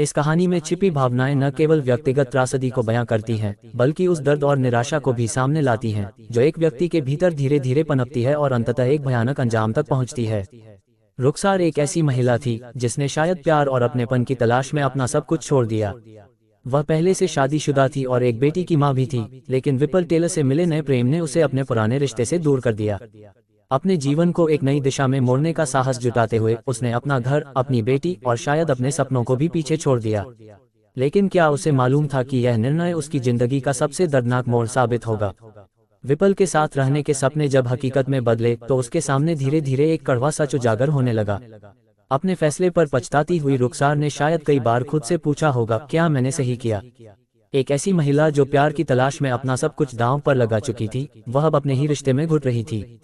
इस कहानी में छिपी भावनाएं न केवल व्यक्तिगत त्रासदी को बयां करती हैं, बल्कि उस दर्द और निराशा को भी सामने लाती हैं, जो एक व्यक्ति के भीतर धीरे धीरे पनपती है और अंततः एक भयानक अंजाम तक पहुंचती है। रुखसार एक ऐसी महिला थी जिसने शायद प्यार और अपनेपन की तलाश में अपना सब कुछ छोड़ दिया। वह पहले से शादीशुदा थी और एक बेटी की मां भी थी, लेकिन विपल टेलर से मिले नए प्रेम ने उसे अपने पुराने रिश्ते से दूर कर दिया। अपने जीवन को एक नई दिशा में मोड़ने का साहस जुटाते हुए उसने अपना घर, अपनी बेटी और शायद अपने सपनों को भी पीछे छोड़ दिया। लेकिन क्या उसे मालूम था कि यह निर्णय उसकी जिंदगी का सबसे दर्दनाक मोड़ साबित होगा? विपल के साथ रहने के सपने जब हकीकत में बदले तो उसके सामने धीरे धीरे एक कड़वा सच उजागर होने लगा। अपने फैसले पर पछताती हुई रुखसार ने शायद कई बार खुद से पूछा होगा, क्या मैंने सही किया? एक ऐसी महिला जो प्यार की तलाश में अपना सब कुछ दांव पर लगा चुकी थी, वह अब अपने ही रिश्ते में घुट रही थी।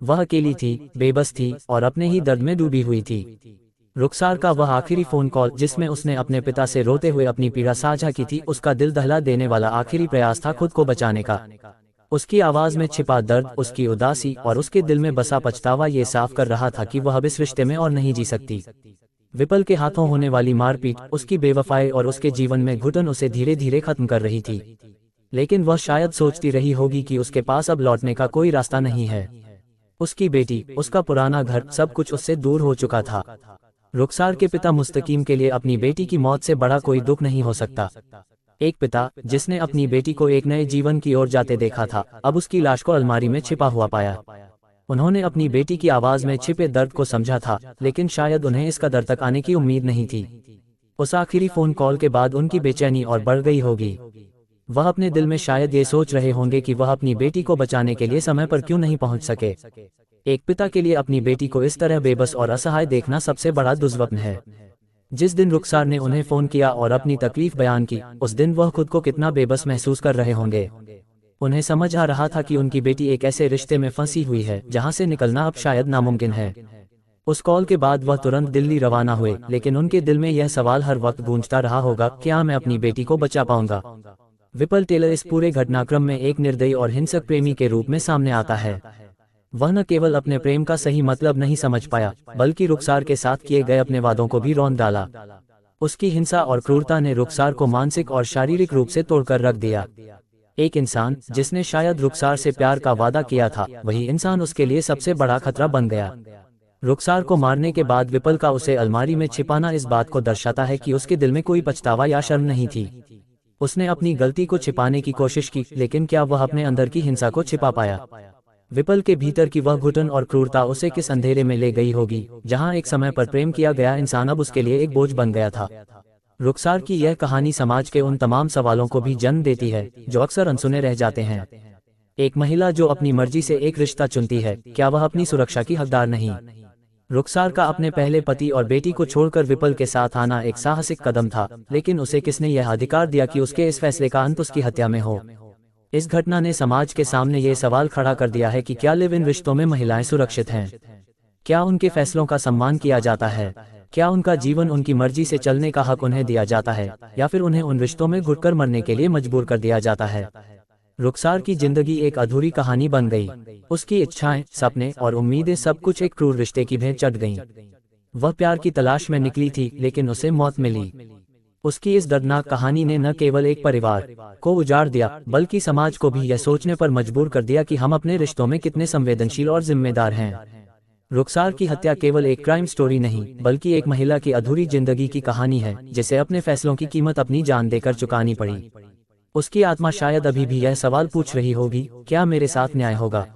वह अकेली थी, बेबस थी और अपने ही दर्द में डूबी हुई थी। रुखसार का वह आखिरी फोन कॉल, जिसमें उसने अपने पिता से रोते हुए अपनी पीड़ा साझा की थी, उसका दिल दहला देने वाला आखिरी प्रयास था खुद को बचाने का। उसकी आवाज में छिपा दर्द, उसकी उदासी और उसके दिल में बसा पछतावा ये साफ कर रहा था कि वह अब इस रिश्ते में और नहीं जी सकती। विपल के हाथों होने वाली मारपीट, उसकी बेवफाई और उसके जीवन में घुटन उसे धीरे धीरे खत्म कर रही थी। लेकिन वह शायद सोचती रही होगी कि उसके पास अब लौटने का कोई रास्ता नहीं है। उसकी बेटी, उसका पुराना घर, सब कुछ उससे दूर हो चुका था। रुखसार के पिता मुस्तकीम के लिए अपनी बेटी की मौत से बड़ा कोई दुख नहीं हो सकता। एक पिता जिसने अपनी बेटी को एक नए जीवन की ओर जाते देखा था, अब उसकी लाश को अलमारी में छिपा हुआ पाया। उन्होंने अपनी बेटी की आवाज में छिपे दर्द को समझा था, लेकिन शायद उन्हें इस कदर तक आने की उम्मीद नहीं थी। उस आखिरी फोन कॉल के बाद उनकी बेचैनी और बढ़ गई होगी। वह अपने दिल में शायद ये सोच रहे होंगे कि वह अपनी बेटी को बचाने के लिए समय पर क्यों नहीं पहुंच सके। एक पिता के लिए अपनी बेटी को इस तरह बेबस और असहाय देखना सबसे बड़ा दुर्स्वप्न है। जिस दिन रुखसार ने उन्हें फोन किया और अपनी तकलीफ बयान की, उस दिन वह खुद को कितना बेबस महसूस कर रहे होंगे। उन्हें समझ आ रहा था कि उनकी बेटी एक ऐसे रिश्ते में फंसी हुई है जहां से निकलना अब शायद नामुमकिन है। उस कॉल के बाद वह तुरंत दिल्ली रवाना हुए, लेकिन उनके दिल में यह सवाल हर वक्त गूंजता रहा होगा, क्या मैं अपनी बेटी को बचा पाऊंगा? विपल टेलर इस पूरे घटनाक्रम में एक निर्दयी और हिंसक प्रेमी के रूप में सामने आता है। वह न केवल अपने प्रेम का सही मतलब नहीं समझ पाया, बल्कि रुखसार के साथ किए गए अपने वादों को भी रौंद डाला। उसकी हिंसा और क्रूरता ने रुखसार को मानसिक और शारीरिक रूप से तोड़कर रख दिया। एक इंसान जिसने शायद रुखसार से प्यार का वादा किया था, वही इंसान उसके लिए सबसे बड़ा खतरा बन गया। रुखसार को मारने के बाद विपल का उसे अलमारी में छिपाना इस बात को दर्शाता है कि उसके दिल में कोई पछतावा या शर्म नहीं थी। उसने अपनी गलती को छिपाने की कोशिश की, लेकिन क्या वह अपने अंदर की हिंसा को छिपा पाया? विपल के भीतर की वह घुटन और क्रूरता उसे किस अंधेरे में ले गई होगी, जहां एक समय पर प्रेम किया गया इंसान अब उसके लिए एक बोझ बन गया था। रुखसार की यह कहानी समाज के उन तमाम सवालों को भी जन्म देती है जो अक्सर अनसुने रह जाते हैं। एक महिला जो अपनी मर्जी से एक रिश्ता चुनती है, क्या वह अपनी सुरक्षा की हकदार नहीं? रुखसार का अपने पहले पति और बेटी को छोड़कर विपल के साथ आना एक साहसिक कदम था, लेकिन उसे किसने यह अधिकार दिया कि उसके इस फैसले का अंत उसकी हत्या में हो? इस घटना ने समाज के सामने ये सवाल खड़ा कर दिया है कि क्या लिव इन रिश्तों में महिलाएं सुरक्षित हैं? क्या उनके फैसलों का सम्मान किया जाता है? क्या उनका जीवन उनकी मर्जी से चलने का हक उन्हें दिया जाता है, या फिर उन्हें उन रिश्तों में घुटकर मरने के लिए मजबूर कर दिया जाता है? रुखसार की जिंदगी एक अधूरी कहानी बन गई। उसकी इच्छाएं, सपने और उम्मीदें सब कुछ एक क्रूर रिश्ते की भेंट चढ़ गईं। वह प्यार की तलाश में निकली थी, लेकिन उसे मौत मिली। उसकी इस दर्दनाक कहानी ने न केवल एक परिवार को उजाड़ दिया, बल्कि समाज को भी यह सोचने पर मजबूर कर दिया कि हम अपने रिश्तों में कितने संवेदनशील और जिम्मेदार हैं। रुखसार की हत्या केवल एक क्राइम स्टोरी नहीं, बल्कि एक महिला की अधूरी जिंदगी की कहानी है, जिसे अपने फैसलों की कीमत अपनी जान देकर चुकानी पड़ी। उसकी आत्मा शायद अभी भी यह सवाल पूछ रही होगी, क्या मेरे साथ न्याय होगा?